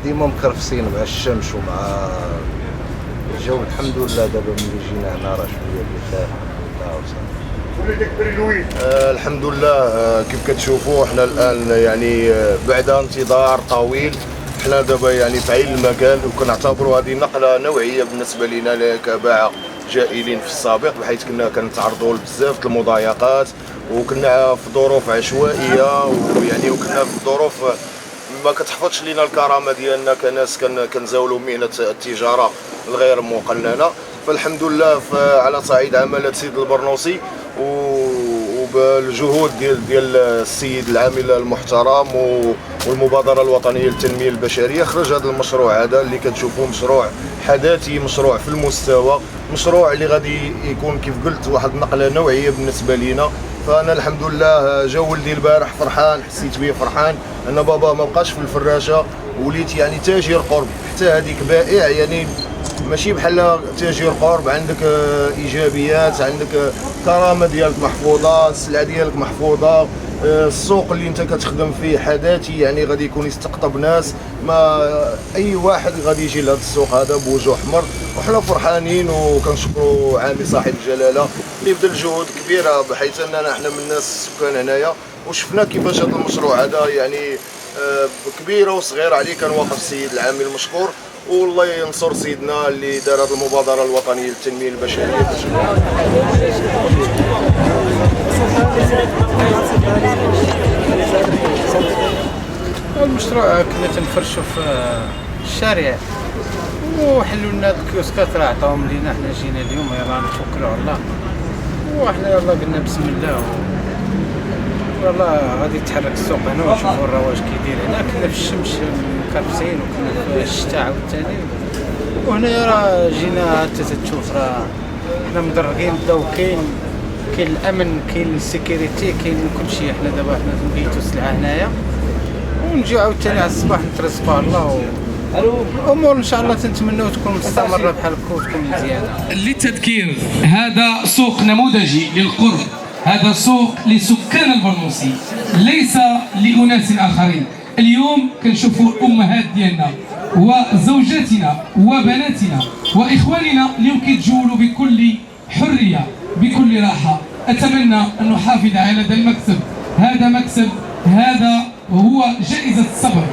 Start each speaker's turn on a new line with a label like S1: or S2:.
S1: ديما مكرفسين مع الشمس ومع الجو. الحمد لله دابا ملي جينا هنا راه شويه بخير. الحمد لله. كيف كتشوفوا حنا الان يعني بعد انتظار طويل، حنا دابا يعني في عين المكان، وكنعتبروا هذه نقله نوعيه بالنسبه لنا كباعه جائلين في السابق، بحيث كنا كنتعرضوا لبزاف المضايقات وكنا في ظروف عشوائيه، ويعني وكنا في ظروف ما كتحفظش لينا الكرامه ديالنا كناس كنزاولوا مهنه التجاره الغير مقننه. فالحمد لله على صعيد عمل سيد البرنوسي وبالجهود ديال السيد العامل المحترم والمبادره الوطنيه للتنميه البشريه، خرج هذا المشروع هذا اللي كتشوفوه مشروع حداثي، مشروع في المستوى، مشروع اللي غادي يكون كيف قلت واحد النقله نوعيه بالنسبه لينا. فانا الحمد لله جا ولدي البارح فرحان، حسيت بيه فرحان ان بابا ما بقاش في الفراشه، وليت يعني تاجر قرب. حتى هذيك بائع يعني ماشي بحال تاجر قرب، عندك ايجابيات، عندك كرامه ديالك محفوظه، السلعه ديالك محفوظه، السوق اللي انت كتخدم فيه حداثي يعني غادي يكون يستقطب ناس، ما اي واحد غادي يجي لهذا السوق هذا بوجه احمر. وحنا فرحانين وكنشكروا عامي صاحب الجلاله اللي بذل جهود كبيره، بحيث اننا حنا من الناس السكان هنايا وشفنا كيفاش هذا المشروع هذا يعني كبيره وصغيره عليه كان واقف السيد العامل المشكور. والله ينصر سيدنا اللي دار هذه المبادره الوطنيه للتنميه البشريه.
S2: المشروع كنا تنفرشوا في الشارع وحلوا لنا الكيوسكات راه عطاهم لينا، حنا جينا اليوم يلاه نتوكلوا على الله، وحنا يلاه قلنا بسم الله والله غادي يتحرك السوق هنا ونشوفوا الرواج كيدير. هنا كنا في الشمس مكرفسين وكنا في الشتاء عاوتاني، وهنا راه جينا حتى تشوف راه حنا مدرقين. بداو كاين الامن، كاين السيكوريتي، كاين كلشي. حنا دابا حنا نبيتو السلعه هنايا ونجيو عاوتاني على الصباح نترزقوا على الله، الامور ان شاء الله تنتمناو تكون مستمره بحال هكا وتكون مزيانه.
S3: للتذكير، هذا سوق نموذجي للقرب، هذا سوق لسكان البرنوسي ليس لأناس آخرين. اليوم كنشوفوا الأمهات ديالنا وزوجاتنا وبناتنا وإخواننا اليوم كيتجولوا بكل حرية بكل راحة. أتمنى أن نحافظ على هذا المكسب، هذا مكسب، هذا هو جائزة الصبر.